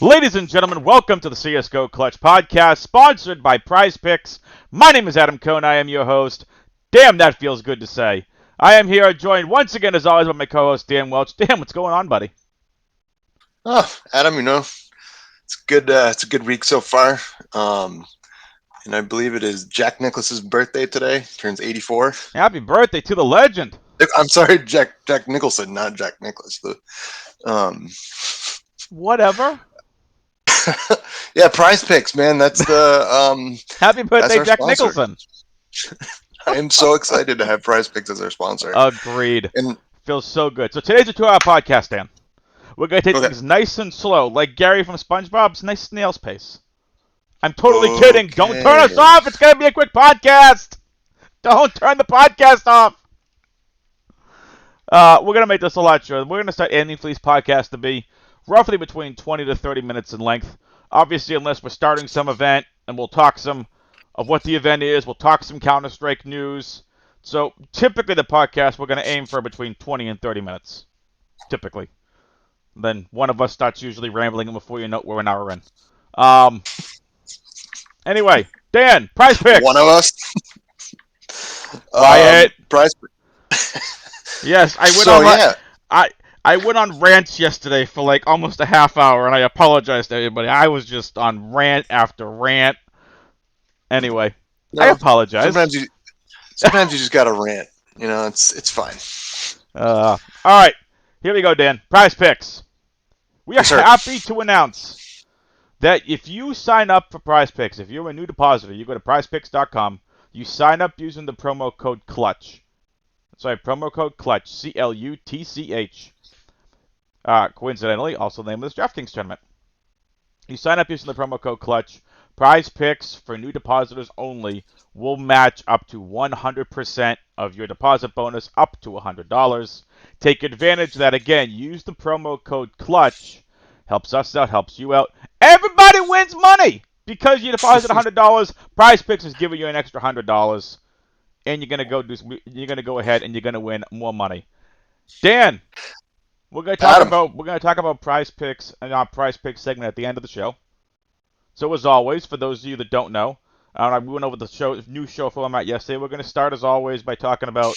Ladies and gentlemen, welcome to the CSGO Clutch Podcast, sponsored by Prize Picks. My name is Adam Cohn. I am your host. Damn, that feels good to say. I am here joined once again, as always, by my co-host, Dan Welch. Dan, what's going on, buddy? Oh, Adam, it's good. It's a good week so far. And I believe it is Jack Nicklaus's birthday today. Turns 84. Happy birthday to the legend. I'm sorry, Jack Nicholson, not Jack Nicklaus. Whatever. Yeah, Prize Picks, man. That's the Happy birthday, Jack sponsor. Nicholson. I am so excited to have Prize Picks as our sponsor. Agreed. And feels so good. So today's a 2-hour podcast, Dan. We're going to take things nice and slow, like Gary from SpongeBob's nice snail's pace. I'm totally kidding. Don't turn us off. It's going to be a quick podcast. Don't turn the podcast off. We're going to make this a lot shorter. We're going to start aiming for these podcasts to be roughly between 20 to 30 minutes in length. Obviously, unless we're starting some event, and we'll talk some of what the event is. We'll talk some Counter-Strike news. So, typically the podcast, we're going to aim for between 20 and 30 minutes. Typically. Then one of us starts usually rambling, and before you know it, we're an hour in. Anyway, Dan, Prize Picks. One of us. Quiet. Prize. Yes, I went on rants yesterday for like almost a half hour, and I apologize to everybody. I was just on rant after rant. Anyway, I apologize. Sometimes you just gotta rant. It's fine. All right, here we go, Dan. Prize Picks. We are happy to announce that if you sign up for Prize Picks, if you're a new depositor, you go to prizepicks.com, you sign up using the promo code CLUTCH. Sorry, promo code CLUTCH, C-L-U-T-C-H. Coincidentally, also the name of this Draftkings tournament. You sign up using the promo code CLUTCH. Prize Picks for new depositors only will match up to 100% of your deposit bonus, up to $100. Take advantage of that. Again, use the promo code CLUTCH. Helps us out, helps you out. Everybody wins money! Because you deposit $100, Prize Picks is giving you an extra $100. And you're gonna go ahead and you're gonna win more money. Dan, we're gonna talk about Prize Picks and our Prize Picks segment at the end of the show. So as always, for those of you that don't know, we went over the new show format yesterday. We're gonna start as always by talking about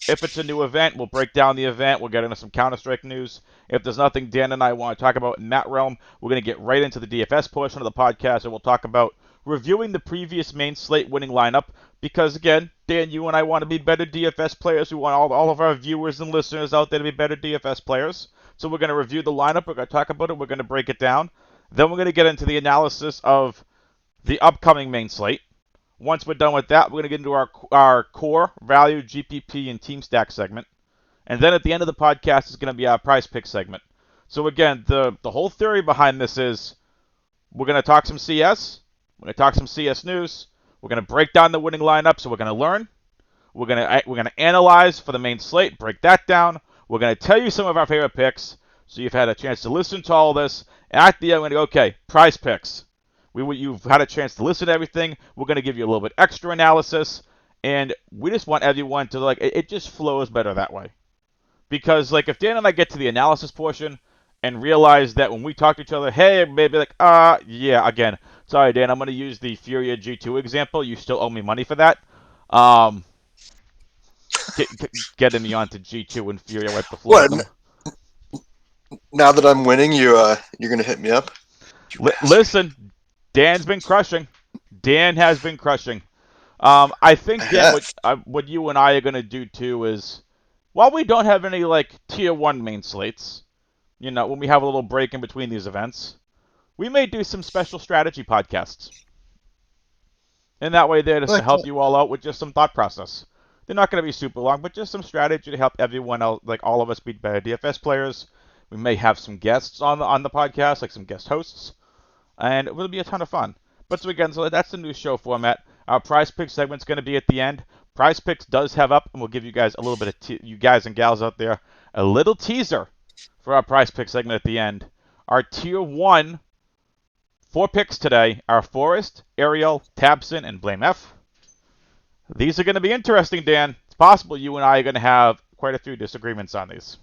if it's a new event, we'll break down the event. We'll get into some Counter-Strike news. If there's nothing Dan and I want to talk about in that realm, we're gonna get right into the DFS portion of the podcast, and we'll talk about reviewing the previous main slate winning lineup. Because again, Dan, you and I want to be better DFS players. We want all of our viewers and listeners out there to be better DFS players. So we're going to review the lineup. We're going to talk about it. We're going to break it down. Then we're going to get into the analysis of the upcoming main slate. Once we're done with that, we're going to get into our core, value, GPP, and team stack segment. And then at the end of the podcast is going to be our Prize Pick segment. So again, the whole theory behind this is we're going to talk some CS. We're going to talk some CS news. We're going to break down the winning lineup, so we're going to learn. We're going to analyze for the main slate, break that down. We're going to tell you some of our favorite picks, so you've had a chance to listen to all this. And at the end, we're going to go, okay, Prize Picks. You've had a chance to listen to everything. We're going to give you a little bit extra analysis, and we just want everyone to, it just flows better that way. Because, if Dan and I get to the analysis portion and realize that when we talk to each other, hey, maybe yeah, again, sorry, Dan, I'm going to use the Furia G2 example. You still owe me money for that. Getting me onto G2 and Furia right before. Now that I'm winning, you're going to hit me up? Listen, Dan's been crushing. Dan has been crushing. I think, Dan, what you and I are going to do, too, is, while we don't have any, Tier 1 main slates, when we have a little break in between these events, we may do some special strategy podcasts. And that way there just to help you all out with just some thought process. They're not going to be super long, but just some strategy to help everyone else, all of us, be better DFS players. We may have some guests on the podcast, some guest hosts. And it will be a ton of fun. But so again, that's the new show format. Our Prize Picks segment's going to be at the end. Prize Picks does have up, and we'll give you guys a little bit of, you guys and gals out there, a little teaser for our Prize Pick segment at the end. Our Tier 1 4 picks today are Forrest, Ariel, Tabson, and Blame F. These are going to be interesting, Dan. It's possible you and I are going to have quite a few disagreements on these.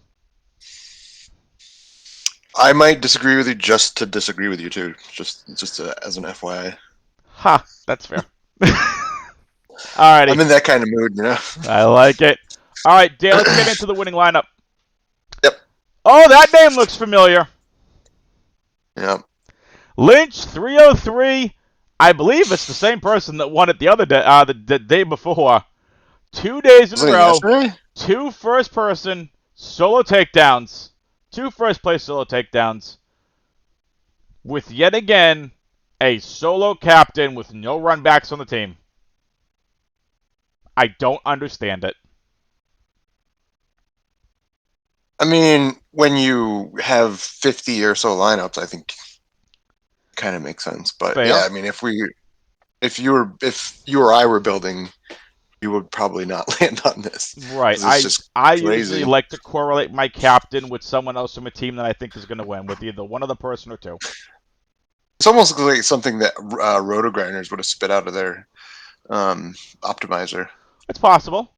I might disagree with you just to disagree with you too. Just as an FYI. Ha, that's fair. Alrighty. I'm in that kind of mood, I like it. All right, Dan, let's get into the winning lineup. Yep. Oh, that name looks familiar. Yep. Lynch 303. I believe it's the same person that won it the other day, the day before. 2 days in a Wasn't it row. yesterday? 2 first-person solo takedowns. 2 first-place solo takedowns. With yet again a solo captain with no runbacks on the team. I don't understand it. I mean, when you have 50 or so lineups, I think kind of makes sense. But Fair. yeah, I mean, if you or I were building, you would probably not land on this. Right. It's just I crazy. usually like to correlate my captain with someone else from a team that I think is going to win, with either one other person or two. It's almost like something that roto grinders would have spit out of their optimizer. It's possible,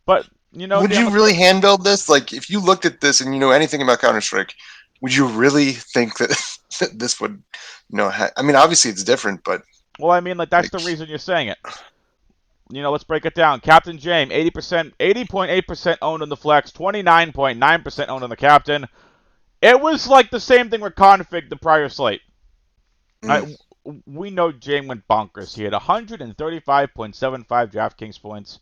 but you know, Would Dan, you really hand build this? Like, if you looked at this and you know anything about Counter Strike, would you really think that, that this would, I mean, obviously it's different, but well, I mean, like that's the reason you're saying it. You know, let's break it down. Captain James, 80%, 80.8% owned on the flex, 29.9% owned on the captain. It was like the same thing with config the prior slate. We know James went bonkers. He had 135.75 DraftKings points.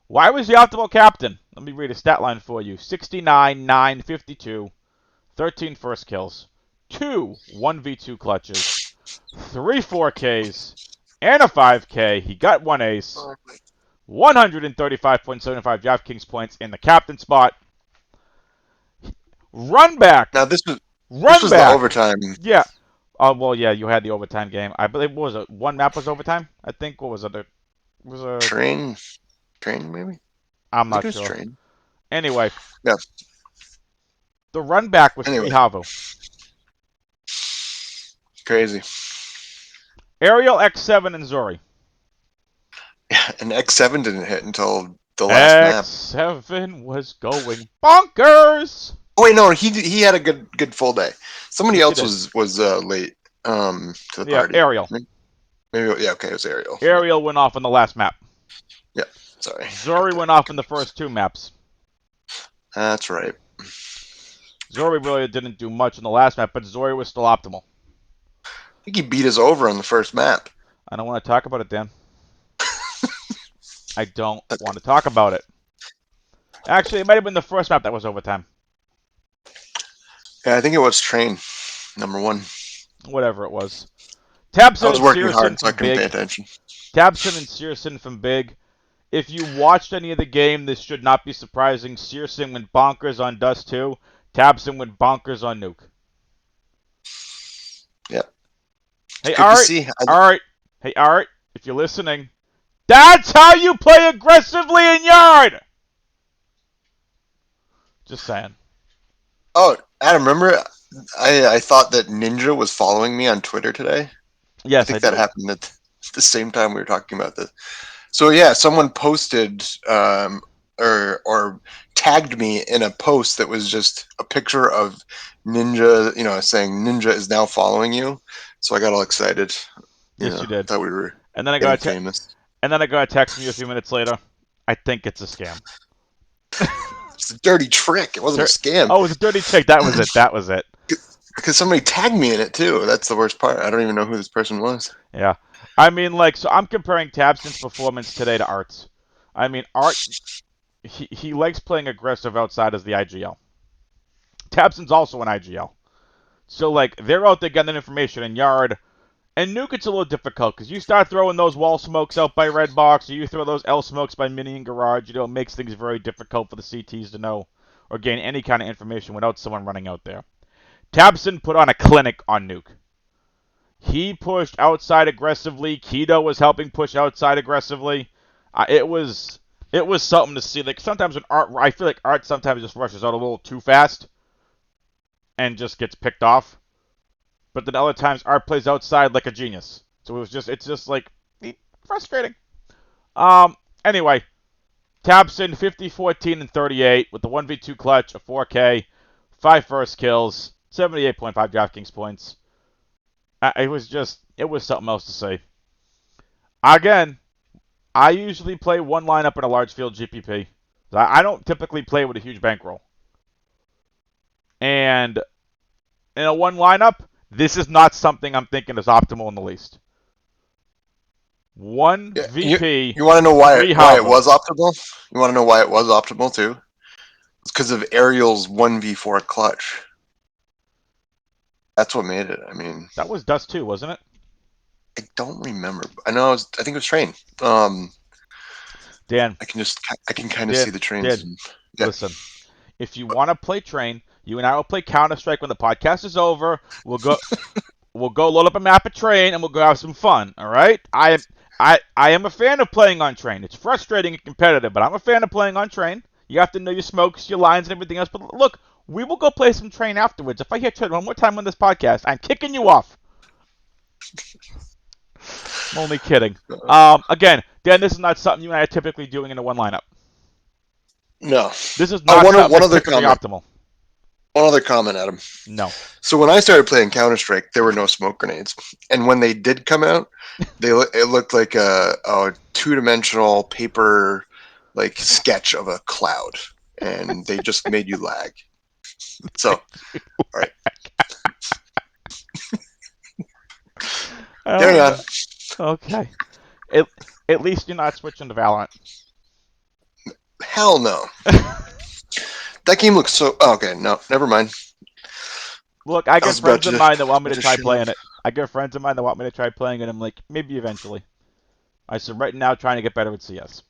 Why was the optimal captain? Let me read a stat line for you. 69, 9, 52, 13 first kills, 2 1v2 clutches, 3 4Ks, and a 5K. He got 1 ace. 135.75 DraftKings points in the captain spot. Run back. now this was Run the back. overtime. Yeah. Well, yeah, you had the overtime game. I believe, what was it? One map was overtime? I think, what was it? It was a... Train maybe. I'm I think not it was sure. train. Anyway. Yeah. The run back was Anyway. 3 Havu. Crazy. Ariel, X7, and Zori. Yeah, and X7 didn't hit until the last map. X7 was going bonkers. Oh wait, no, he had a good full day. Somebody Yes, else was late to the party. Ariel. Maybe okay, it was Ariel. Ariel went off on the last map. Yeah, sorry. Zori went off in the first 2 maps. That's right. Zori really didn't do much in the last map, but Zori was still optimal. I think he beat us over on the first map. I don't want to talk about it, Dan. I don't want to talk about it. Actually, it might have been the first map that was overtime. Yeah, I think it was train number 1. Whatever it was. Tabson I was working Searson hard, so I from couldn't pay Big. attention. Tabson and Searson from Big. If you watched any of the game, this should not be surprising. Searson went bonkers on Dust 2. Tabson went bonkers on Nuke. Yep. Hey, Art. Hey, Art, if you're listening, that's how you play aggressively in Yard! Just saying. Oh, Adam, remember I thought that Ninja was following me on Twitter today? Yes, I think that happened at the same time we were talking about this. So yeah, someone posted or tagged me in a post that was just a picture of Ninja, saying Ninja is now following you. So I got all excited. Yes, you did. Thought we were and then I got famous. And then I got a text from you a few minutes later. I think it's a scam. It's a dirty trick. It wasn't a scam. Oh, it was a dirty trick. That was it. That was it. Because somebody tagged me in it too. That's the worst part. I don't even know who this person was. Yeah. I mean, so I'm comparing Tabson's performance today to Art's. I mean, Art, he likes playing aggressive outside as the IGL. Tabson's also an IGL. So, they're out there getting information in Yard. And Nuke, it's a little difficult, because you start throwing those wall smokes out by Red Box, or you throw those L smokes by Mini and Garage, it makes things very difficult for the CTs to know or gain any kind of information without someone running out there. Tabson put on a clinic on Nuke. He pushed outside aggressively. Keto was helping push outside aggressively. It was something to see. Sometimes when I feel like Art sometimes just rushes out a little too fast and just gets picked off. But then other times Art plays outside like a genius. So it's just frustrating. Anyway, Tabson 50, 14, and 38 with the 1v2 clutch, a 4K, 5 first kills, 78.5 DraftKings points. It was something else to say. Again, I usually play one lineup in a large field GPP. I don't typically play with a huge bankroll. And in a one lineup, this is not something I'm thinking is optimal in the least. One Yeah, VP, you want to know why three it Hovland. was optimal? You want to know why it was optimal too? It's because of Ariel's 1v4 clutch. That's what made it. I mean, That was Dust 2, wasn't it? I don't remember. I know. I think it was Train. Dan, I can kind of see the trains. Dan, Yeah. listen. If you want to play Train, you and I will play Counter Strike when the podcast is over. We'll go load up a map of Train and we'll go have some fun. All right? I am a fan of playing on Train. It's frustrating and competitive, but I'm a fan of playing on Train. You have to know your smokes, your lines, and everything else. But look, we will go play some Train afterwards. If I hear Train one more time on this podcast, I'm kicking you off. I'm only kidding. Again, Dan, this is not something you and I are typically doing in a one lineup. No. This is not something that's typically optimal. One other comment, Adam. No. So when I started playing Counter Strike, there were no smoke grenades, and when they did come out, it looked like a two-dimensional paper like sketch of a cloud, and they just made you lag. So, all right, carry on. Okay. At least you're not switching to Valorant. Hell no. That game looks so. Oh, okay, no, never mind. Look, I get friends of mine that want me to try playing it. I'm like, maybe eventually. I said, right now, trying to get better at CS.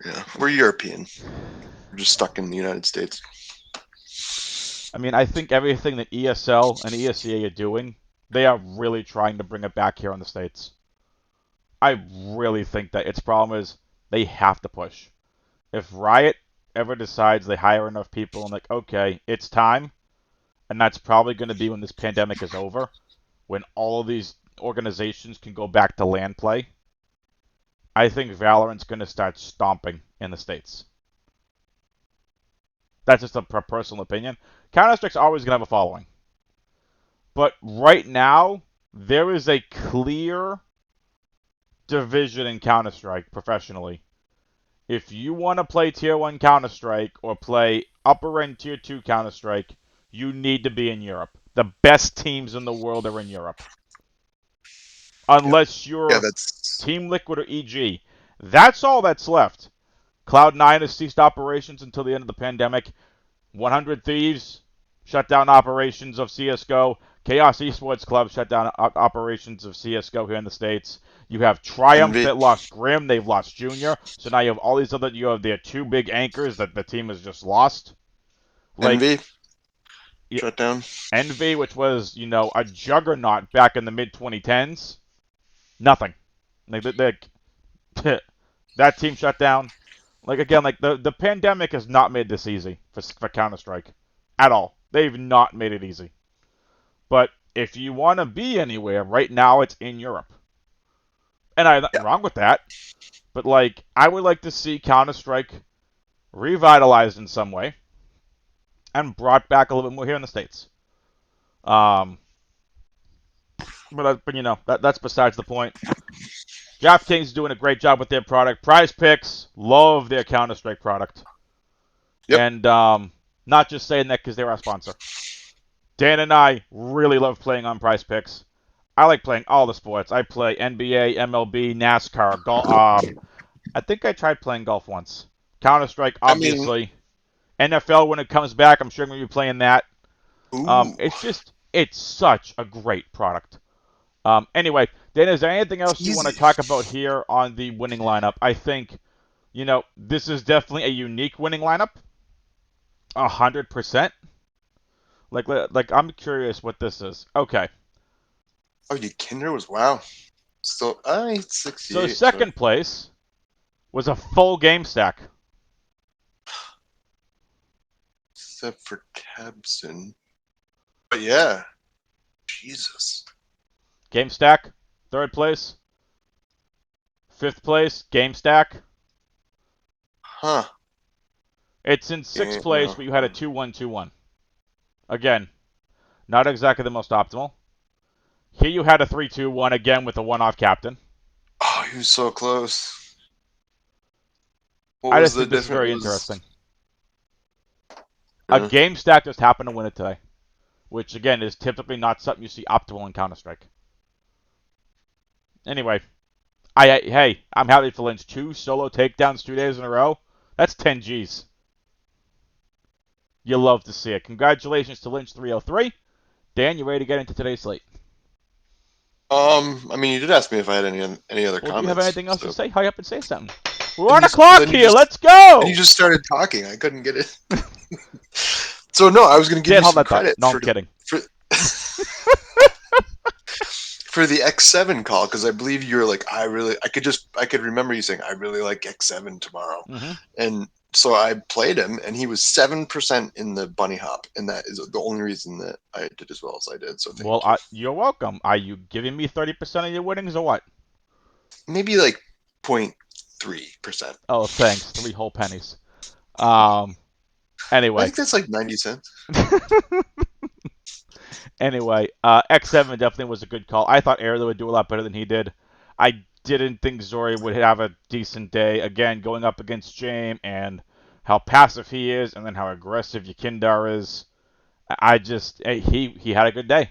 Yeah, we're European. We're just stuck in the United States. I mean, I think everything that ESL and ESEA are doing, they are really trying to bring it back here in the States. I really think that its problem is they have to push. If Riot ever decides they hire enough people and like, okay, it's time, and that's probably going to be when this pandemic is over, when all of these organizations can go back to LAN play, I think Valorant's going to start stomping in the States. That's just a personal opinion. Counter-Strike's always going to have a following. But right now, there is a clear division in Counter-Strike professionally. If you want to play Tier 1 Counter-Strike or play upper-end Tier 2 Counter-Strike, you need to be in Europe. The best teams in the world are in Europe. Unless you're Team Liquid or EG. That's all that's left. Cloud9 has ceased operations until the end of the pandemic. 100 Thieves shut down operations of CSGO. Chaos Esports Club shut down operations of CSGO here in the States. You have Triumph that lost Grim. They've lost Junior. So now you have all these other, you have their two big anchors that the team has just lost. Like, Envy shut down. Envy, which was, a juggernaut back in the mid-2010s. Nothing. That team shut down. Again, the pandemic has not made this easy for Counter-Strike. At all. They've not made it easy. But if you want to be anywhere, right now it's in Europe. And I have nothing wrong with that. But, I would like to see Counter-Strike revitalized in some way and brought back a little bit more here in the States. But that's besides the point. DraftKings is doing a great job with their product. Prize Picks, love their Counter-Strike product. Yep. And not just saying that because they're our sponsor. Dan and I really love playing on Prize Picks. I like playing all the sports. I play NBA, MLB, NASCAR, golf. I think I tried playing golf once. Counter-Strike, obviously. NFL, when it comes back, I'm sure I'm going to be playing that. It's such a great product. Anyway, Dan, is there anything else you want to talk about here on the winning lineup? I think, this is definitely a unique winning lineup. 100%. I'm curious what this is. Okay. Oh, you Kinder was wow. So I 68. So second place was a full game stack. Except for Tabson. But yeah. Jesus. Game stack, third place. Fifth place, game stack. Huh. It's in sixth place, but you had a 2-1-2-1. Again, Not exactly the most optimal. Here you had a 3-2-1 again with a one-off captain. Oh, he was so close. What I was just the think this is difference? very interesting. A Yeah. game stack just happened to win it today, which again is typically not something you see optimal in Counter-Strike. Anyway, hey, I'm happy for Lynch. 2 solo takedowns 2 days in a row. That's 10 Gs. You love to see it. Congratulations to Lynch 303. Dan, you ready to get into today's slate? I mean, you did ask me if I had any other Well, do you have comments. anything else to So say? Hurry up and say something. We're and on you a clock then you here. just Let's go. started talking. I couldn't get it. So no, I was going to give Dan, you hold some that thought. credit No, I'm kidding. for for the X7 call because I believe you were like, I could remember you saying I really like X7 tomorrow, Mm-hmm. and so I played him, and he was 7% in the bunny hop, and that is the only reason that I did as well as I did. So Well, thank you. you're welcome. Are you giving me 30% of your winnings or what? Maybe like 0.3%. Oh, thanks. 3 whole pennies. I Anyway. think that's like 90 cents. Anyway, X7 definitely was a good call. I thought Airlo would do a lot better than he did. I didn't think Zori would have a decent day. Again, going up against James and how passive he is, and then how aggressive Yakindar is. He had a good day.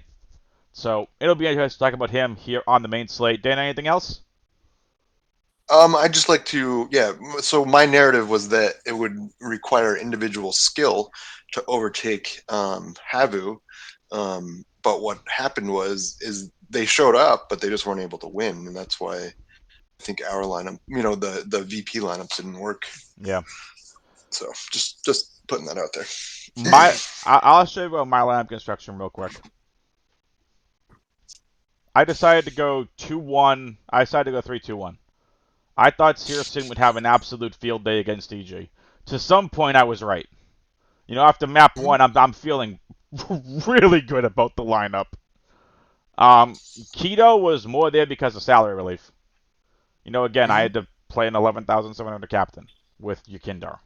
So it'll be interesting to talk about him here on the main slate. Dan, anything else? I'd just like to, yeah. So my narrative was that it would require individual skill to overtake Havu, but what happened is they showed up, but they just weren't able to win, and that's why I think our lineup, the VP lineups didn't work. Yeah. So just putting that out there. I'll show you about my lineup construction real quick. I decided to go 2-1. I decided to go 3-2-1. I thought Searson would have an absolute field day against EG. To some point, I was right. After map Mhm. 1, I'm feeling really good about the lineup. Keto was more there because of salary relief. Again, I Mhm. had to play an 11,700 captain with Yukindar.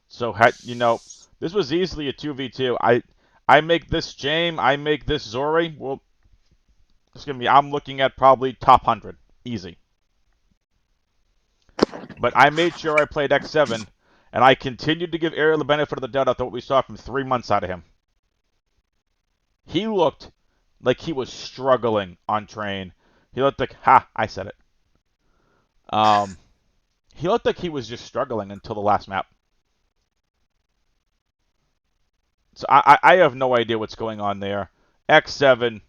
So, this was easily a 2v2. I make this James, I make this Zori. Well, I'm looking at probably top 100. Easy. But I made sure I played X7, and I continued to give Ariel the benefit of the doubt after what we saw from 3 months out of him. He looked like he was struggling on train. He looked like, I said it. He looked like he was just struggling until the last map. So I have no idea what's going on there. X7,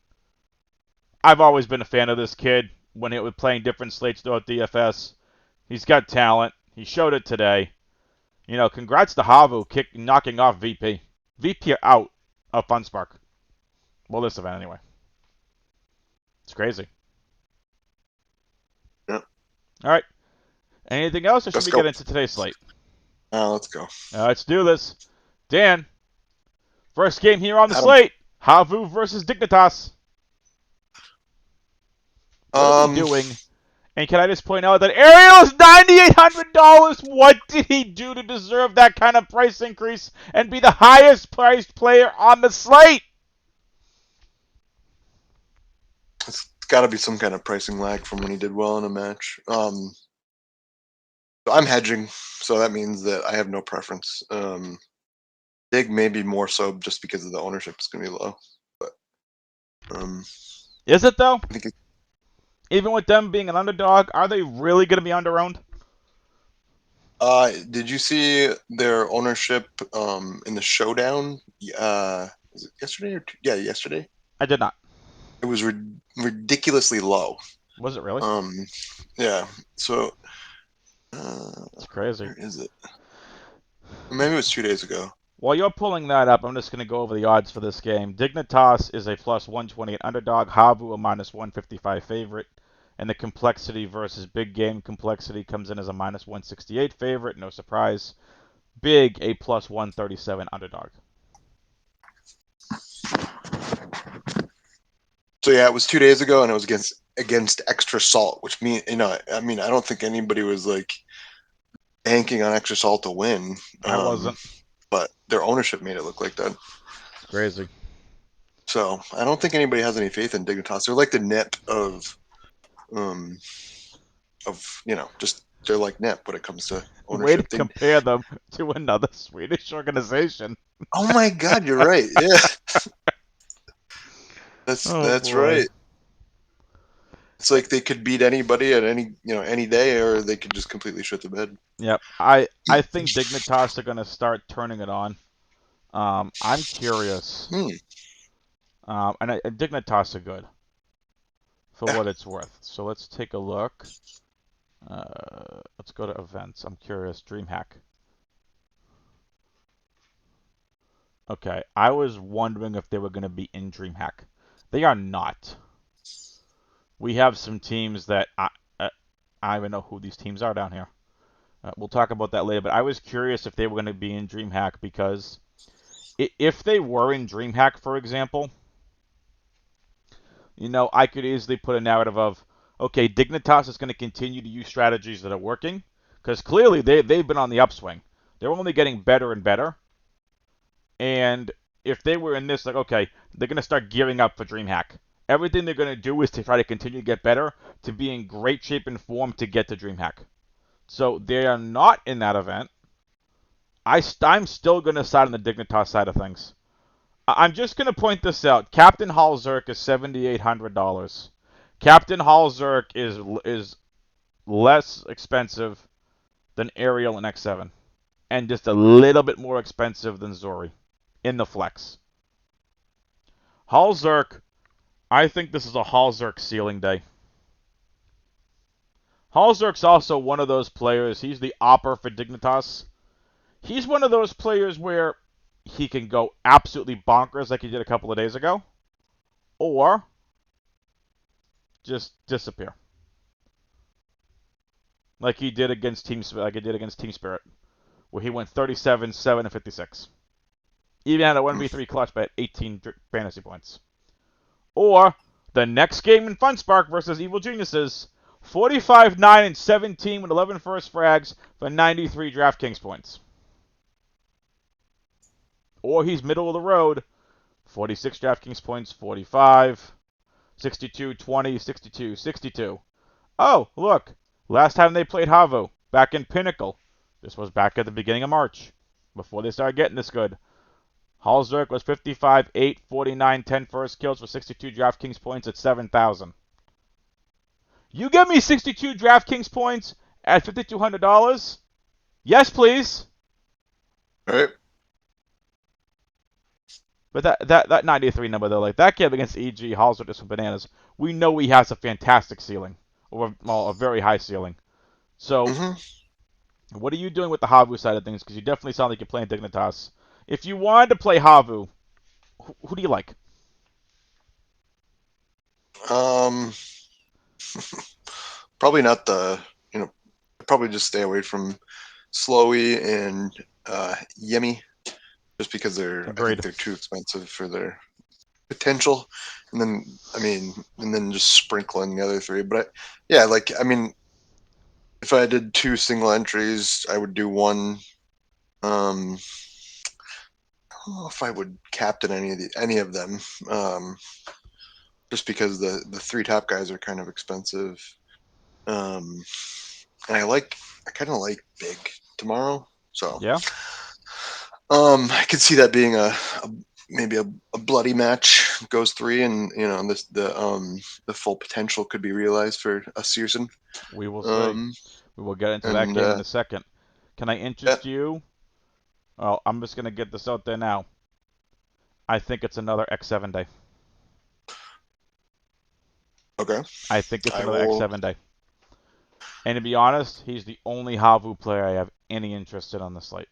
I've always been a fan of this kid when he was playing different slates throughout DFS. He's got talent. He showed it today. Congrats to Havu knocking off VP. VP out of FunSpark. Well, this event anyway. It's crazy. Yeah. All right. Anything else, or should Let's we go. get into today's slate? Let's go. Let's do this. Dan, first game here on the Adam. slate. Havu versus Dignitas. What are we Um, doing? And can I just point out that Ariel is $9,800? What did he do to deserve that kind of price increase and be the highest priced player on the slate? it's got to be some kind of pricing lag from when he did well in a match. I'm hedging, so that means that I have no preference. Dig maybe more so just because of the ownership is going to be low. But Is it though? I think Even with them being an underdog, are they really going to be underowned? did you see their ownership in the showdown? Was it yesterday yeah, yesterday? I did not. It was ridiculously low. Was it really? Um, yeah. So It's crazy. where is it? Maybe it was 2 days ago. While you're pulling that up, I'm just going to go over the odds for this game. Dignitas is a plus 128 underdog. Havu a minus 155 favorite. And the complexity versus big game complexity comes in as a minus 168 favorite. No surprise. Big a plus 137 underdog. So yeah, it was 2 days ago, and it was against Extra Salt, which I mean, I don't think anybody was like banking on Extra Salt to win. I wasn't. But their ownership made it look like that. It's crazy. So I don't think anybody has any faith in Dignitas. They're like the NIP just they're like NIP when it comes to Way to ownership. compare them to another Swedish organization. Oh my God, you're right. Yeah, Oh that's boy. right. It's like they could beat anybody at any day, or they could just completely shit the bed. Yep. I think Dignitas are gonna start turning it on. I'm curious. Hmm. And Dignitas are good for Yeah. what it's worth. So let's take a look. Let's go to events. I'm curious. DreamHack. Okay, I was wondering if they were going to be in DreamHack. They are not. We have some teams that I don't even know who these teams are down here. We'll talk about that later. But I was curious if they were going to be in DreamHack because if they were in DreamHack, for example, I could easily put a narrative of, okay, Dignitas is going to continue to use strategies that are working because clearly they've been on the upswing. They're only getting better and better. And if they were in this, like, okay, they're going to start gearing up for DreamHack. Everything they're going to do is to try to continue to get better, to be in great shape and form to get to DreamHack. So they are not in that event. I'm still going to side on the Dignitas side of things. I'm just going to point this out. Captain Hallzerk is $7,800. Captain Hallzerk is less expensive than Ariel and X7, and just a little bit more expensive than Zori in the flex. Hallzerk, I think this is a Hallzerk ceiling day. Hallzerk's also one of those players. He's the opper for Dignitas. He's one of those players where he can go absolutely bonkers like he did a couple of days ago, or just disappear like he did against Team Spirit, where he went 37, 7, and 56. Even had a 1v3 clutch by 18 fantasy points. Or the next game in FunSpark versus Evil Geniuses, 45, 9, and 17 with 11 first frags for 93 DraftKings points. Or he's middle of the road, 46 DraftKings points, 45, 62, 20, 62, 62. Oh, look, last time they played Havu, back in Pinnacle. This was back at the beginning of March, before they started getting this good. Hallzerk was 55, 8, 49, 10 first kills for 62 DraftKings points at 7,000. You give me 62 DraftKings points at $5,200? Yes, please. All right. But that 93 number though, like that game against EG, Hallzerk just some bananas. We know he has a fantastic ceiling, or a very high ceiling. So, Mm-hmm. what are you doing with the Havu side of things? Because you definitely sound like you're playing Dignitas. If you wanted to play Havu, who do you like? Um, probably not probably just stay away from Slowy and Yemi, just because I think Agreed. they're too expensive for their potential. And then just sprinkling the other three. But yeah, if I did two single entries, I would do one. I don't know if I would captain any of them, just because the three top guys are kind of expensive. Um, and I kind of like big tomorrow, so Yeah, I could see that being maybe a bloody match. Goes three, and the full potential could be realized for a season. we will see. Um, We will get into that and game in a second. Can I yeah, interest you? Well, I'm just going to get this out there now. I think it's another X7 day. okay, I think it's I another will. X7 day. And to be honest, he's the only Havu player I have any interest in on the slate.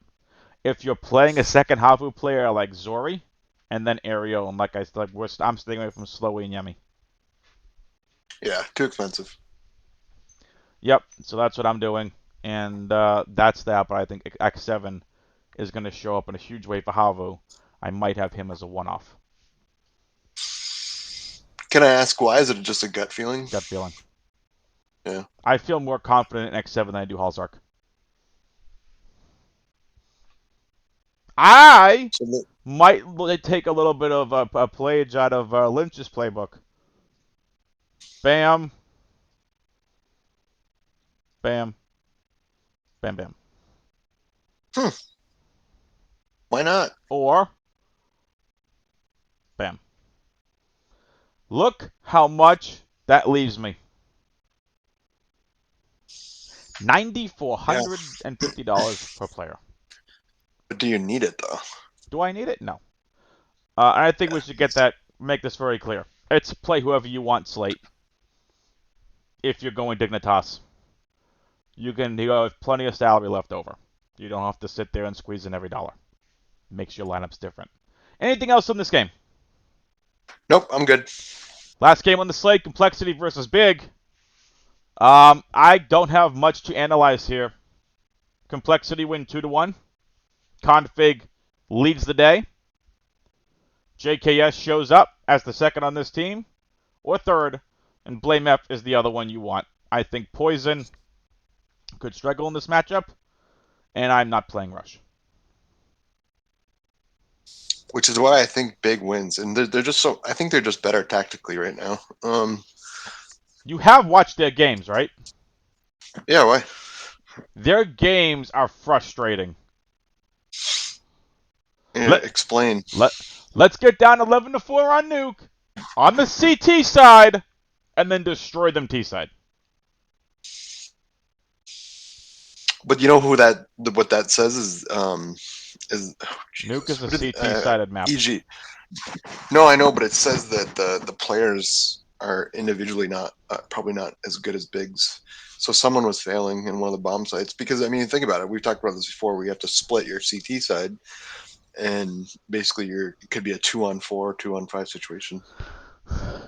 If you're playing a second Havu player like Zori, and then Ariel, and like I said, I'm staying away from Slowy and Yemi. Yeah, too expensive. Yep, so that's what I'm doing. And that's that, but I think X7 is going to show up in a huge way for Havu. I might have him as a one-off. Can I ask why? Is it just a gut feeling? Gut feeling. Yeah. I feel more confident in X7 than I do Halzark. I So Might take a little bit of a playage out of Lynch's playbook. Bam. Bam. Bam, bam. Why not? Or, bam. Look how much that leaves me. Yeah. $9,450 per player. But do you need it though? Do I need it? No. And I think we should make this very clear. It's play whoever you want, slate. If you're going Dignitas, you have plenty of salary left over. You don't have to sit there and squeeze in every dollar. Makes your lineups different. Anything else on this game? Nope, I'm good. Last game on the slate, complexity versus big. I don't have much to analyze here. Complexity win 2-1. Config leads the day. JKS shows up as the second on this team, or third, and Blame F is the other one you want. I think Poison could struggle in this matchup, and I'm not playing Rush. Which is why I think Big wins, and they're just so. I think they're just better tactically right now. You have watched their games, right? Yeah, why? Their games are frustrating. Yeah, explain. Let's get down 11-4 on Nuke on the CT side, and then destroy them T side. But you know who what that says is Nuke is a what CT sided map. EG. No, I know, but it says that the players are individually not probably not as good as Bigs. So someone was failing in one of the bomb sites because I mean, think about it. We've talked about this before. We have to split your CT side, and basically it could be a 2-on-4, 2-on-5 situation.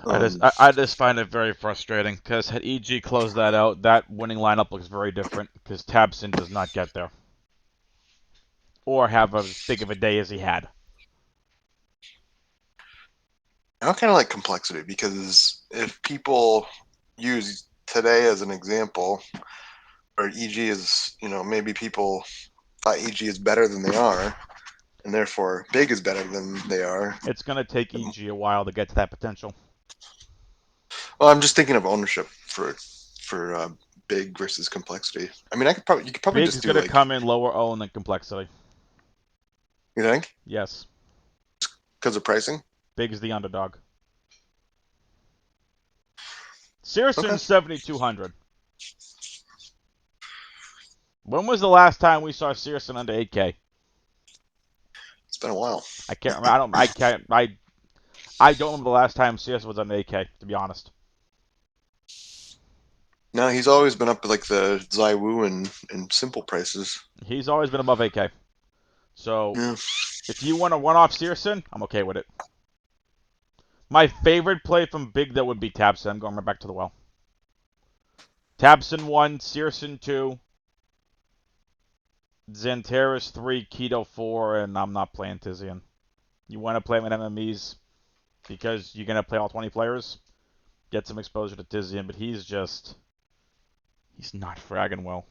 I just find it very frustrating because had EG closed that out, that winning lineup looks very different because Tabson does not get there or have as big of a day as he had. I kind of like complexity because if people use today as an example, or EG is, maybe people thought EG is better than they are, and therefore Big is better than they are. It's going to take EG a while to get to that potential. Well, I'm just thinking of ownership for Big versus complexity. I mean, you could probably Big's just do going to come in lower own than complexity. You think? Yes. Because of pricing? Big's the underdog. Searson Okay. 7,200. When was the last time we saw Searson under 8K? It's been a while. I can't remember. I don't remember the last time Searson was under 8K, to be honest. No, he's always been up at like the Zaiwu and simple prices. He's always been above 8K. So, yeah. If you want to one-off Searson, I'm okay with it. My favorite play from Big, that would be Tabson. I'm going right back to the well. Tabson 1, Searson 2, Xantares 3, Keto 4, and I'm not playing Tizian. You want to play him in MMEs because you're going to play all 20 players, get some exposure to Tizian, but he's not fragging well.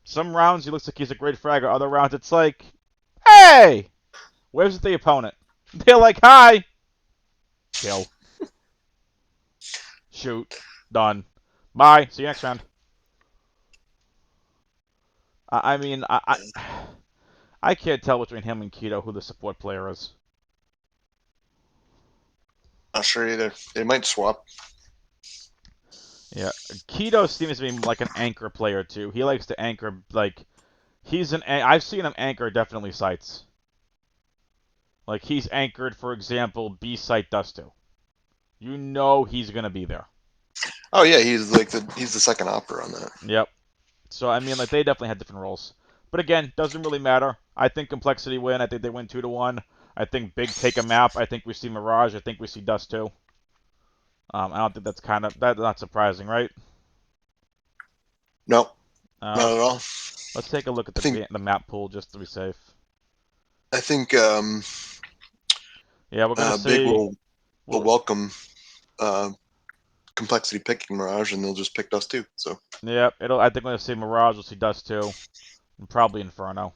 Some rounds he looks like he's a great fragger. Other rounds it's like, hey, where's the opponent? They're like, hi. Kill. Shoot. Done. Bye. See you next round. I mean, I can't tell between him and Keto who the support player is. Not sure either. They might swap. Yeah, Keto seems to be like an anchor player too. He likes to anchor, like I've seen him anchor definitely sites. Like he's anchored, for example, B site Dusto. You know he's gonna be there. Oh yeah, he's the second opera on that. Yep. So I mean, like they definitely had different roles. But again, doesn't really matter. I think complexity win. I think they win 2-1. I think Big take a map. I think we see Mirage. I think we see Dust too. I don't think that's not surprising, right? No, not at all. Let's take a look at the map pool just to be safe. I think yeah, we're gonna see. Big will welcome complexity picking Mirage, and they'll just pick Dust too. So yeah, I think we're gonna see Mirage. We'll see Dust too, and probably Inferno.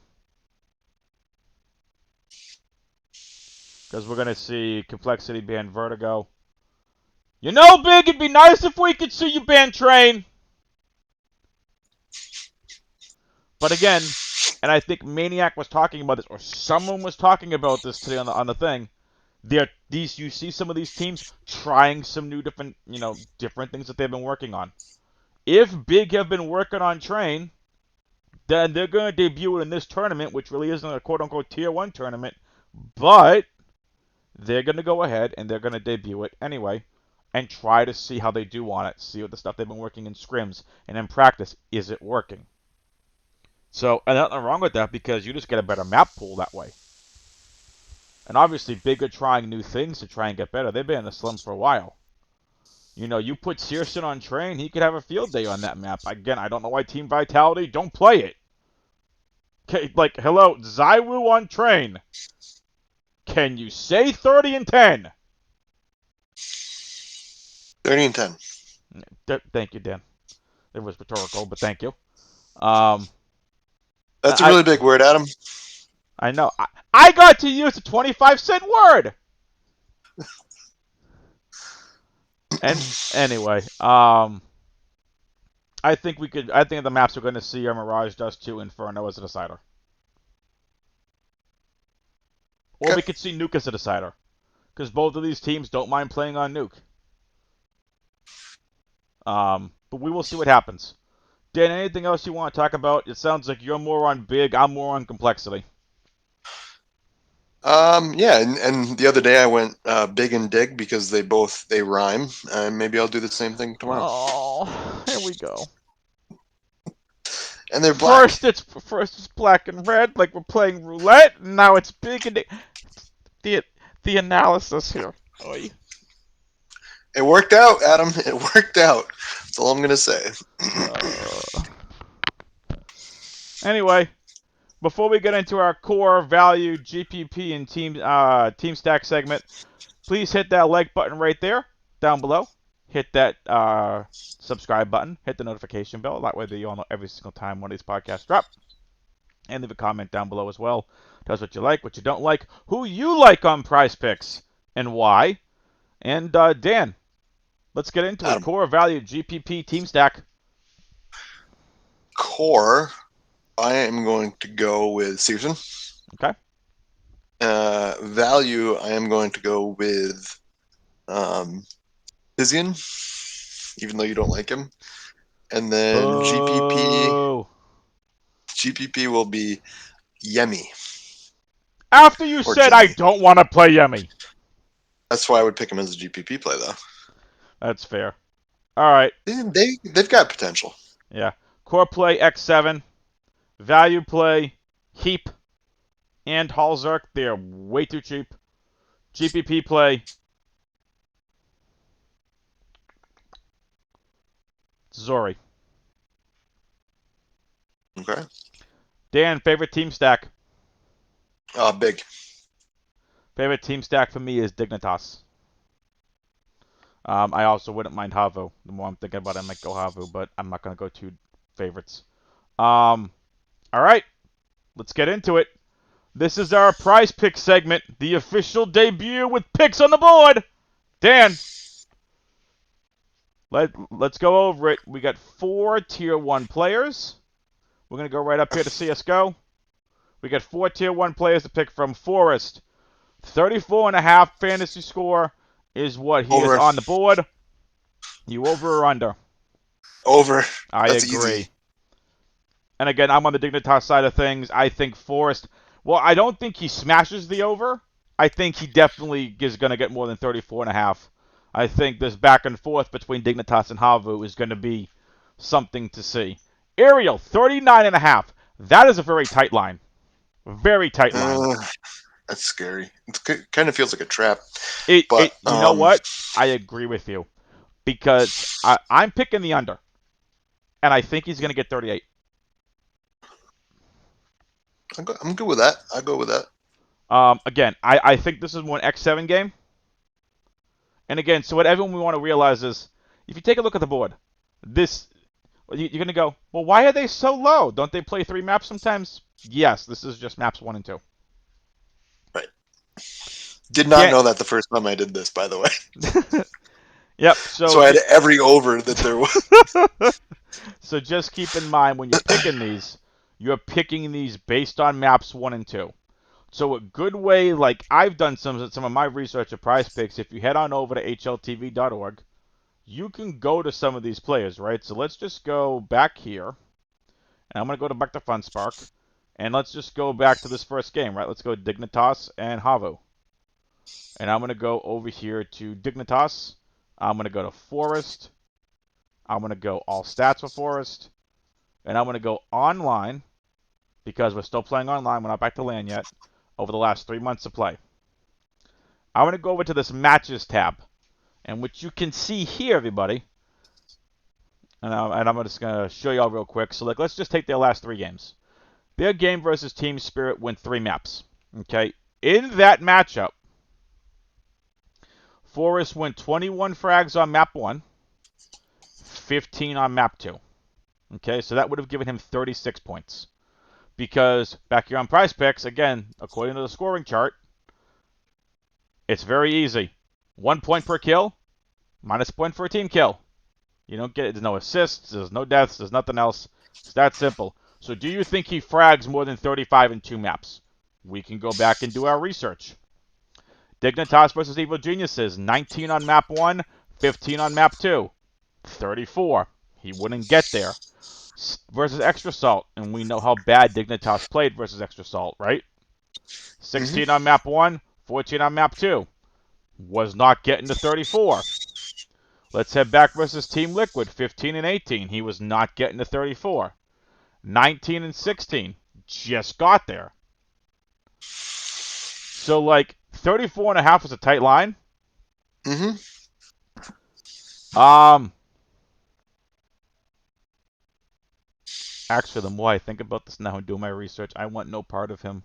Because we're going to see Complexity ban Vertigo. You know, Big, it'd be nice if we could see you ban Train. But again, and I think Maniac was talking about this, or someone was talking about this today on the thing. You see some of these teams trying some new different things that they've been working on. If Big have been working on Train, then they're going to debut it in this tournament, which really isn't a quote-unquote Tier 1 tournament, but they're going to go ahead and they're going to debut it anyway and try to see how they do on it, see what the stuff they've been working in scrims, and in practice, is it working? So, and nothing wrong with that because you just get a better map pool that way. And obviously, Big are trying new things to try and get better. They've been in the slum for a while. You put Searson on Train, he could have a field day on that map. Again, I don't know why Team Vitality don't play it. Okay, like, hello, Zywoo on Train. Can you say 30 and 10? 30 and 10. Thank you, Dan. It was rhetorical, but thank you. That's a really big word, Adam. I know. I got to use a 25-cent word. And anyway, I think the maps we're going to see are Mirage, Dust 2, Inferno as a decider. Or we could see Nuke as a decider. Because both of these teams don't mind playing on Nuke. But we will see what happens. Dan, anything else you want to talk about? It sounds like you're more on Big, I'm more on Complexity. Yeah, and the other day I went Big and Dig because they rhyme. Maybe I'll do the same thing tomorrow. Oh, here we go. And they're black. First it's black and red, like we're playing roulette, and now it's Big and Dig. The analysis here. Oy. It worked out, Adam. It worked out. That's all I'm gonna say. Anyway, before we get into our core value GPP and team stack segment, please hit that like button right there down below. Hit that subscribe button. Hit the notification bell. That way you all know every single time one of these podcasts drop. And leave a comment down below as well. Tell us what you like, what you don't like, who you like on Prize Picks, and why. And Dan, let's get into it. Core value GPP team stack. Core, I am going to go with Searson. Okay. Value, I am going to go with Tizian, even though you don't like him. And then GPP will be Yemi. After you said Jimmy. I don't want to play Yemi. That's why I would pick him as a GPP play, though. That's fair. All right. They've got potential. Yeah. Core play X7. Value play Heap and Halzark. They're way too cheap. GPP play Zori. Okay. Dan, favorite team stack? Big. Favorite team stack for me is Dignitas. I also wouldn't mind Havu. The more I'm thinking about it, I might go Havu, but I'm not going to go two favorites. All right. Let's get into it. This is our prize pick segment, the official debut with picks on the board. Dan, let's go over it. We got 4 Tier 1 players. We're going to go right up here to CSGO. We got 4 Tier 1 players to pick from. Forrest, 34.5 fantasy score is what he is on the board. You over or under? Over. I That's agree. Easy. And again, I'm on the Dignitas side of things. I think Forrest, well, I don't think he smashes the over. I think he definitely is going to get more than 34.5. I think this back and forth between Dignitas and Havu is going to be something to see. Ariel, 39.5. That is a very tight line. Very tight line. That's scary. It kind of feels like a trap. You know what? I agree with you. Because I'm picking the under. And I think he's going to get 38. I'm good with that. I'll go with that. Again, I think this is more an X7 game. And again, so what everyone we want to realize is, if you take a look at the board, you're going to go, well, why are they so low? Don't they play 3 maps sometimes? Yes, this is just maps 1 and 2. Right. Did not know that the first time I did this, by the way. Yep. So I had every over that there was. So just keep in mind when you're picking these, you're picking these based on maps 1 and 2. So a good way, like I've done some of my research of Prize Picks, if you head on over to hltv.org, you can go to some of these players, right? So let's just go back here, and I'm going to go back to FunSpark, and let's just go back to this first game, right? Let's go Dignitas and Havu. And I'm going to go over here to Dignitas. I'm going to go to Forest. I'm going to go all stats for Forest. And I'm going to go online, because we're still playing online. We're not back to LAN yet, over the last 3 months of play. I'm going to go over to this Matches tab. And what you can see here, everybody, and I'm just going to show you all real quick. So let's just take their last 3 games. Their game versus Team Spirit went 3 maps. Okay? In that matchup, Forrest went 21 frags on map 1, 15 on map 2. Okay, so that would have given him 36 points. Because back here on Prize Picks, again, according to the scoring chart, it's very easy. 1 point per kill, minus a point for a team kill. You don't get, there's no assists, there's no deaths, there's nothing else. It's that simple. So do you think he frags more than 35 in 2 maps? We can go back and do our research. Dignitas versus Evil Geniuses, 19 on map 1, 15 on map 2. 34. He wouldn't get there. Versus Extra Salt, and we know how bad Dignitas played versus Extra Salt, right? 16 on map 1, 14 on map 2. Was not getting to 34. Let's head back versus Team Liquid, 15 and 18. He was not getting to 34. 19 and 16. Just got there. So, like, 34 and a half was a tight line. Actually, the more I think about this now and do my research, I want no part of him.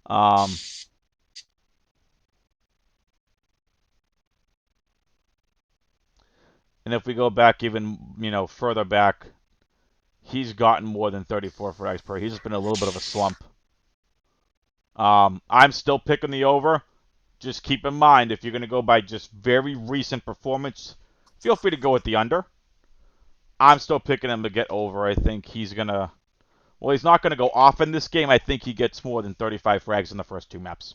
And if we go back even, further back, he's gotten more than 34 frags per. He's just been a little bit of a slump. I'm still picking the over. Just keep in mind, if you're going to go by just very recent performance, feel free to go with the under. I'm still picking him to get over. I think he's going to... Well, he's not going to go off in this game. I think he gets more than 35 frags in the first 2 maps.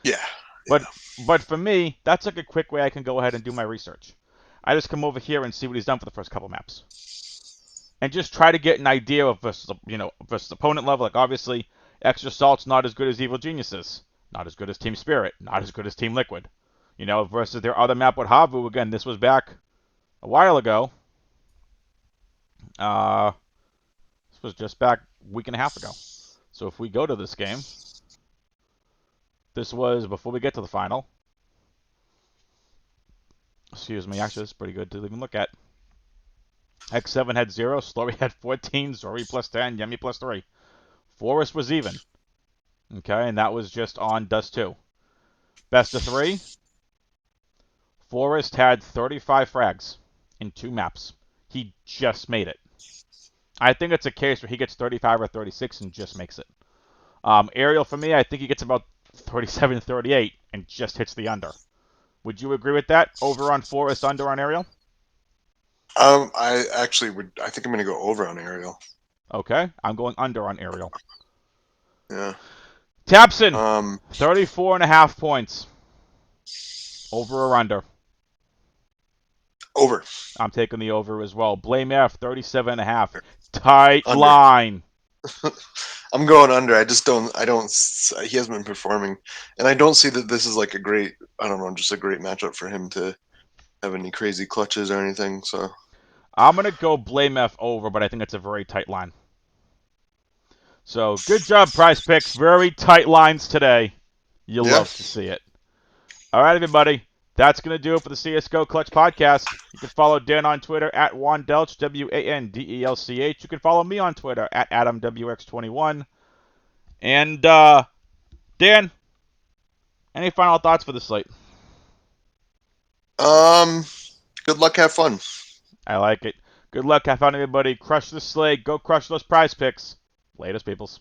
Yeah. But for me, that's like a quick way I can go ahead and do my research. I just come over here and see what he's done for the first couple maps. And just try to get an idea of versus opponent level. Like, obviously, Extra Salt's not as good as Evil Geniuses. Not as good as Team Spirit. Not as good as Team Liquid. Versus their other map with Havu. Again, this was back a while ago. This was just back a week and a half ago. So if we go to this game, this was before we get to the final. Excuse me, actually, this is pretty good to even look at. X7 had 0, Slurry had 14, Zori plus 10, Yemi plus 3. Forest was even. Okay, and that was just on Dust 2. Best of 3. Forest had 35 frags in 2 maps. He just made it. I think it's a case where he gets 35 or 36 and just makes it. Ariel, for me, I think he gets about 37, 38 and just hits the under. Would you agree with that? Over on Forest, under on Ariel? I actually would. I think I'm going to go over on Ariel. Okay, I'm going under on Ariel. Yeah. Tapson, 34 and a half points. Over or under? Over. I'm taking the over as well. Blame F, 37 and a half. Tight under. Line. I'm going under. I don't. He hasn't been performing, and I don't see that this is like a great. I don't know, just a great matchup for him to have any crazy clutches or anything. So I'm gonna go Blame F over, but I think it's a very tight line. So good job, Prize Picks. Very tight lines today. You love to see it. All right, everybody. That's going to do it for the CSGO Clutch Podcast. You can follow Dan on Twitter at Wandelch, WANDELCH. You can follow me on Twitter at AdamWX21. And, Dan, any final thoughts for the slate? Good luck, have fun. I like it. Good luck, have fun, everybody. Crush the slate. Go crush those Prize Picks. Latest, peoples.